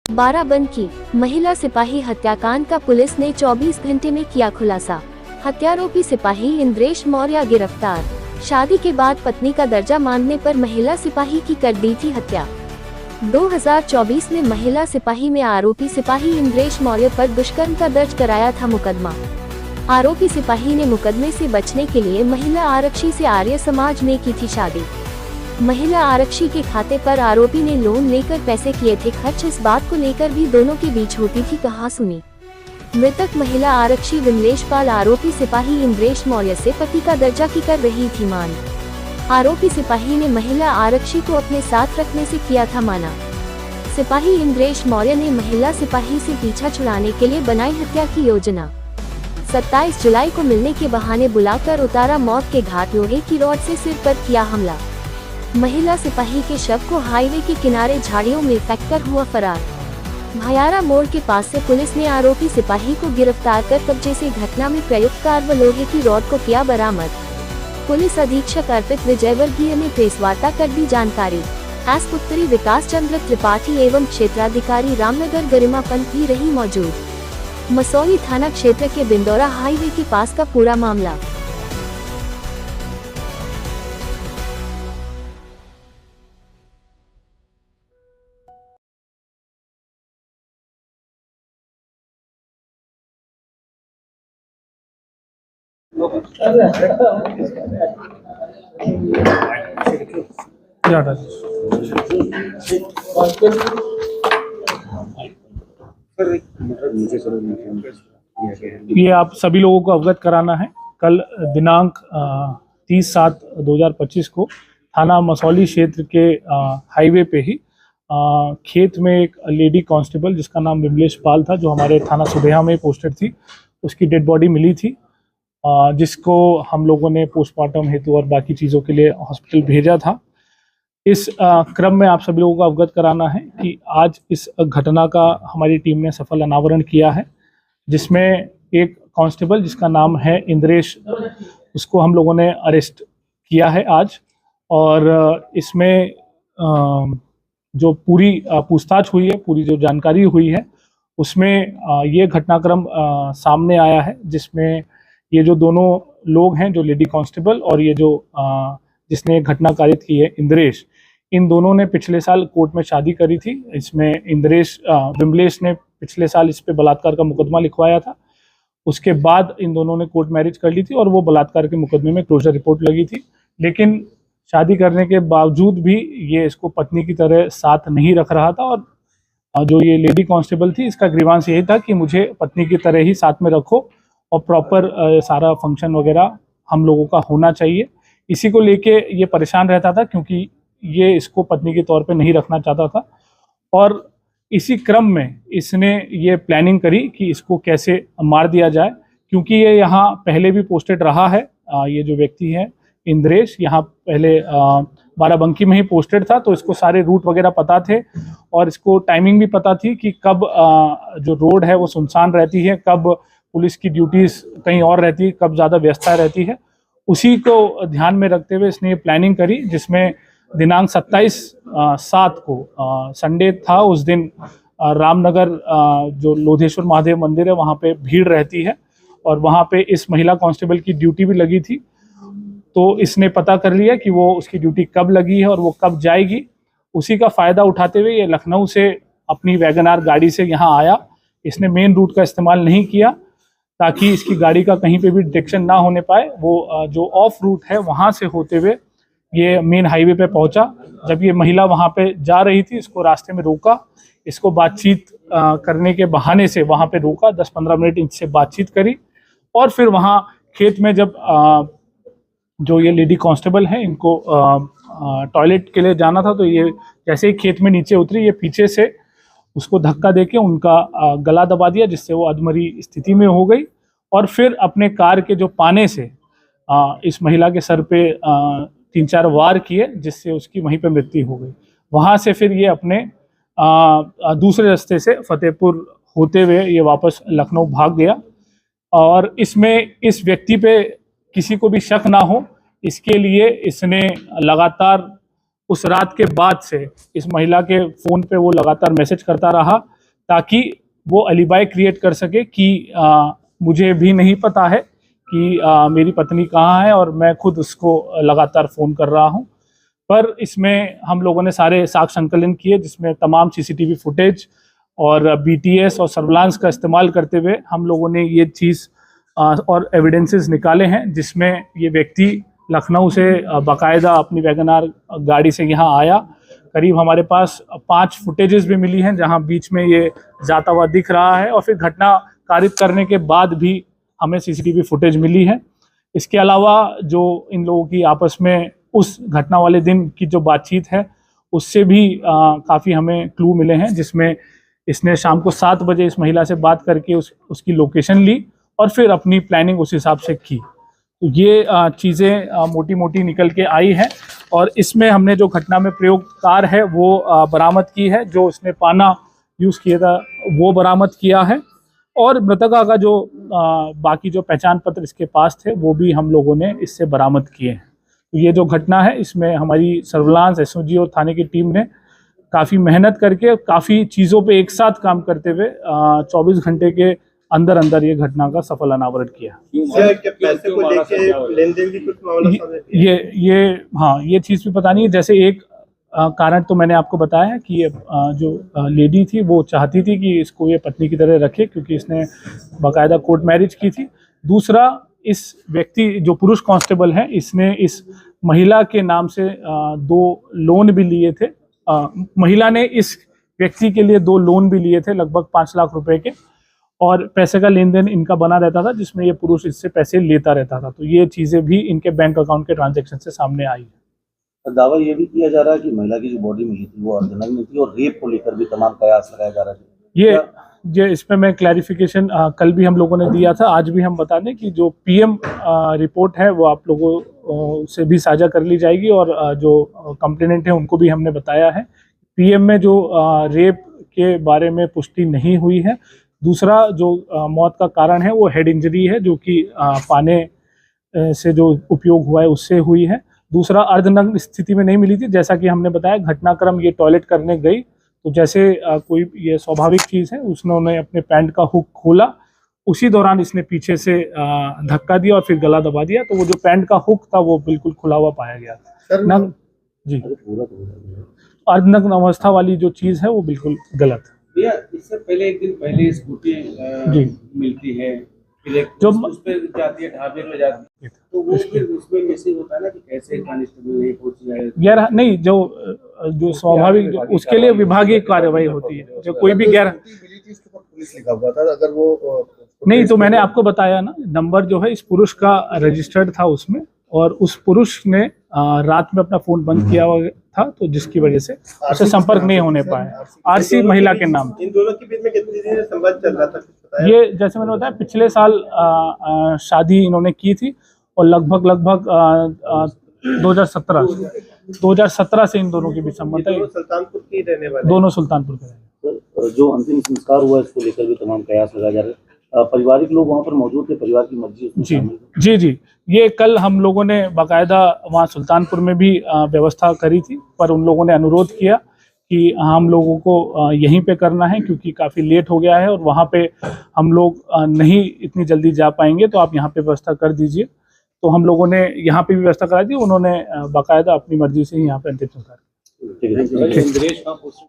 बाराबंकी महिला सिपाही हत्याकांड का पुलिस ने 24 घंटे में किया खुलासा। हत्यारोपी सिपाही इंद्रेश मौर्य गिरफ्तार। शादी के बाद पत्नी का दर्जा मांगने पर महिला सिपाही की कर दी थी हत्या। 2024 में महिला सिपाही में आरोपी सिपाही इंद्रेश मौर्य पर दुष्कर्म का दर्ज कराया था मुकदमा। आरोपी सिपाही ने मुकदमे से बचने के लिए महिला आरक्षी से आर्य समाज में की थी शादी। महिला आरक्षी के खाते पर आरोपी ने लोन लेकर पैसे किए थे खर्च। इस बात को लेकर भी दोनों के बीच होती थी कहासुनी। मृतक महिला आरक्षी विमलेश पाल आरोपी सिपाही इंद्रेश मौर्य से पति का दर्जा की कर रही थी मांग। आरोपी सिपाही ने महिला आरक्षी को अपने साथ रखने से किया था माना। सिपाही इंद्रेश मौर्य ने महिला सिपाही से पीछा छुड़ाने के लिए बनाई हत्या की योजना। 27 जुलाई को मिलने के बहाने बुलाकर उतारा मौत के घाट। लोहे की रॉड से सिर पर किया हमला। महिला सिपाही के शव को हाईवे के किनारे झाड़ियों में फेंककर हुआ फरार। भयारा मोड़ के पास से पुलिस ने आरोपी सिपाही को गिरफ्तार कर कब्जे से घटना में प्रयुक्त कार व लोहे की रॉड को किया बरामद। पुलिस अधीक्षक अर्पित विजयवर्गीय ने प्रेस वार्ता कर दी जानकारी। एस उत्तरी विकास चंद्र त्रिपाठी एवं क्षेत्राधिकारी रामनगर गरिमा पंत भी रही मौजूद। मसौली थाना क्षेत्र के बिंदौरा हाईवे के पास का पूरा मामला। ये आप सभी लोगों को अवगत कराना है। कल दिनांक 30/7/2025 को थाना मसौली क्षेत्र के हाईवे पे ही खेत में एक लेडी कांस्टेबल जिसका नाम विमलेश पाल था, जो हमारे थाना सुबेहा में पोस्टेड थी, उसकी डेड बॉडी मिली थी, जिसको हम लोगों ने पोस्टमार्टम हेतु और बाकी चीज़ों के लिए हॉस्पिटल भेजा था। इस क्रम में आप सभी लोगों को अवगत कराना है कि आज इस घटना का हमारी टीम ने सफल अनावरण किया है, जिसमें एक कांस्टेबल जिसका नाम है इंद्रेश, उसको हम लोगों ने अरेस्ट किया है आज। और इसमें जो पूरी पूछताछ हुई है, पूरी जो जानकारी हुई है, उसमें ये घटनाक्रम सामने आया है, जिसमें ये जो दोनों लोग हैं, जो लेडी कांस्टेबल और ये जो जिसने घटना कारित की है इंद्रेश, इन दोनों ने पिछले साल कोर्ट में शादी करी थी। इसमें विमलेश ने पिछले साल इस पे बलात्कार का मुकदमा लिखवाया था। उसके बाद इन दोनों ने कोर्ट मैरिज कर ली थी और वो बलात्कार के मुकदमे में क्लोजर रिपोर्ट लगी थी। लेकिन शादी करने के बावजूद भी ये इसको पत्नी की तरह साथ नहीं रख रहा था। और जो ये लेडी कांस्टेबल थी, इसका ग्रीवांस यही था कि मुझे पत्नी की तरह ही साथ में रखो और प्रॉपर सारा फंक्शन वगैरह हम लोगों का होना चाहिए। इसी को लेके ये परेशान रहता था, क्योंकि ये इसको पत्नी के तौर पे नहीं रखना चाहता था। और इसी क्रम में इसने ये प्लानिंग करी कि इसको कैसे मार दिया जाए, क्योंकि ये यहाँ पहले भी पोस्टेड रहा है। ये जो व्यक्ति है इंद्रेश, यहाँ पहले बाराबंकी में ही पोस्टेड था, तो इसको सारे रूट वगैरह पता थे और इसको टाइमिंग भी पता थी कि कब जो रोड है वो सुनसान रहती है, कब पुलिस की ड्यूटीज कहीं और रहती है, कब ज़्यादा व्यस्तता रहती है। उसी को ध्यान में रखते हुए इसने ये प्लानिंग करी, जिसमें दिनांक 27/7 को संडे था। उस दिन रामनगर जो लोधेश्वर महादेव मंदिर है, वहाँ पे भीड़ रहती है और वहाँ पे इस महिला कांस्टेबल की ड्यूटी भी लगी थी। तो इसने पता कर लिया कि वो उसकी ड्यूटी कब लगी है और वो कब जाएगी। उसी का फ़ायदा उठाते हुए ये लखनऊ से अपनी वैगन-आर गाड़ी से यहाँ आया। इसने मेन रूट का इस्तेमाल नहीं किया, ताकि इसकी गाड़ी का कहीं पे भी डिटेक्शन ना होने पाए। वो जो ऑफ रूट है वहाँ से होते हुए ये मेन हाईवे पे पहुंचा। जब ये महिला वहाँ पे जा रही थी, इसको रास्ते में रोका, इसको बातचीत करने के बहाने से वहाँ पे रोका, 10-15 मिनट इनसे बातचीत करी और फिर वहाँ खेत में जब जो ये लेडी कांस्टेबल है, इनको टॉयलेट के लिए जाना था, तो ये जैसे ही खेत में नीचे उतरी, ये पीछे से उसको धक्का देके उनका गला दबा दिया, जिससे वो अधमरी स्थिति में हो गई। और फिर अपने कार के जो पाने से इस महिला के सर पे 3-4 वार किए, जिससे उसकी वहीं पे मृत्यु हो गई। वहाँ से फिर ये अपने दूसरे रास्ते से फतेहपुर होते हुए ये वापस लखनऊ भाग गया। और इसमें इस व्यक्ति पे किसी को भी शक ना हो, इसके लिए इसने लगातार उस रात के बाद से इस महिला के फ़ोन पे वो लगातार मैसेज करता रहा ताकि वो अलीबाई क्रिएट कर सके कि मुझे भी नहीं पता है कि मेरी पत्नी कहाँ है और मैं खुद उसको लगातार फ़ोन कर रहा हूँ। पर इसमें हम लोगों ने सारे साक्ष्य संकलन किए, जिसमें तमाम सीसीटीवी फुटेज और बीटीएस और सर्विलांस का इस्तेमाल करते हुए हम लोगों ने ये चीज़ और एविडेंसेस निकाले हैं, जिसमें ये व्यक्ति लखनऊ से बाकायदा अपनी वैगनार गाड़ी से यहाँ आया। करीब हमारे पास 5 फुटेजेस भी मिली हैं जहाँ बीच में ये जाता हुआ दिख रहा है, और फिर घटना कारित करने के बाद भी हमें सीसीटीवी फुटेज मिली है। इसके अलावा जो इन लोगों की आपस में उस घटना वाले दिन की जो बातचीत है, उससे भी काफ़ी हमें क्लू मिले हैं, जिसमें इसने शाम को 7 बजे इस महिला से बात करके उसकी लोकेशन ली और फिर अपनी प्लानिंग उस हिसाब से की। तो ये चीज़ें मोटी मोटी निकल के आई है, और इसमें हमने जो घटना में प्रयोग कार है वो बरामद की है, जो उसने पाना यूज़ किया था वो बरामद किया है, और मृतका का जो बाकी जो पहचान पत्र इसके पास थे वो भी हम लोगों ने इससे बरामद किए हैं। तो ये जो घटना है, इसमें हमारी सर्विलांस, एसओजी और थाने की टीम ने काफ़ी मेहनत करके काफ़ी चीज़ों पे एक साथ काम करते हुए 24 घंटे के अंदर अंदर ये घटना का सफल अनावरण किया। पैसे को लेके लेन-देन की कुछ मामला ये चीज़ भी पता नहीं है। जैसे एक कारण तो मैंने आपको बताया है कि ये जो लेडी थी वो चाहती थी कि इसको ये पत्नी की तरह रखे, क्योंकि इसने बाकायदा कोर्ट मैरिज की थी। दूसरा, इस व्यक्ति जो पुरुष कांस्टेबल है, इसने इस महिला के नाम से 2 लोन भी लिए थे। महिला ने इस व्यक्ति के लिए 2 लोन भी लिए थे, लगभग 5 लाख रुपए के, और पैसे का लेन देन इनका बना रहता था, जिसमें ये पुरुष इससे पैसे लेता रहता था। तो ये चीज़ें भी इनके बैंक अकाउंट के ट्रांजैक्शन से सामने आई है। दावा ये भी किया जा रहा है कि महिला की जो बॉडी मिली थी वो अर्धनग्न थी, और रेप को लेकर भी तमाम कयास लगाया जा रहा है। ये इसमें मैं क्लैरिफिकेशन कल भी हम लोगों ने दिया था, आज भी हम बता दें कि जो पीएम रिपोर्ट है वो आप लोगों से भी साझा कर ली जाएगी, और जो कंप्लेनेंट है उनको भी हमने बताया है। पीएम में जो रेप के बारे में पुष्टि नहीं हुई है। दूसरा, जो मौत का कारण है वो हेड इंजरी है, जो कि पाने से जो उपयोग हुआ है उससे हुई है। दूसरा, अर्धनग्न स्थिति में नहीं मिली थी, जैसा कि हमने बताया। घटनाक्रम ये टॉयलेट करने गई, तो जैसे कोई ये स्वाभाविक चीज़ है, उन्होंने अपने पैंट का हुक खोला, उसी दौरान इसने पीछे से धक्का दिया और फिर गला दबा दिया। तो वो जो पैंट का हुक था वो बिल्कुल खुला हुआ पाया गया था। जी, अर्धनग्न अवस्था वाली जो चीज़ है वो बिल्कुल गलत है। भैया, इससे पहले एक दिन पहले स्कूटी मिलती है, जो उस पे जाती है, ढाबे पे जाती है, तो वो फिर उसमें मैसेज होता है ना कि कैसे कांस्टेबल नहीं पहुंची है। गैर नहीं, जो स्वाभाविक उसके लिए विभागीय कार्रवाई होती है। जो कोई भी गैर पुलिस लिखा हुआ था, अगर वो नहीं, तो मैंने आपको बताया ना, नंबर जो है इस पुरुष का रजिस्टर्ड था उसमें, और उस पुरुष ने रात में अपना फोन बंद किया हुआ था, तो जिसकी वजह से उससे संपर्क नहीं होने पाया। आरसी महिला के नाम। इन दोनों के बीच में कितनी देर संबंध चल रहा था? ये जैसे मैंने बताया, पिछले साल शादी इन्होंने की थी, और लगभग 2017 से इन दोनों के बीच संबंध है। सुल्तानपुर की रहने वाले, दोनों सुल्तानपुर के रहने वाले। जो अंतिम संस्कार हुआ इसको लेकर भी तमाम कयास लगाए जा रहे हैं। पारिवारिक लोग वहाँ पर मौजूद थे, परिवार की मर्जी। जी, ये कल हम लोगों ने बाकायदा वहाँ सुल्तानपुर में भी व्यवस्था करी थी, पर उन लोगों ने अनुरोध किया कि हम लोगों को यहीं पे करना है, क्योंकि काफ़ी लेट हो गया है और वहाँ पे हम लोग नहीं इतनी जल्दी जा पाएंगे, तो आप यहाँ पे व्यवस्था कर दीजिए। तो हम लोगों ने यहाँ पे भी व्यवस्था कराई थी। उन्होंने बाकायदा अपनी मर्जी से ही यहाँ पे अंतिम संस्कार।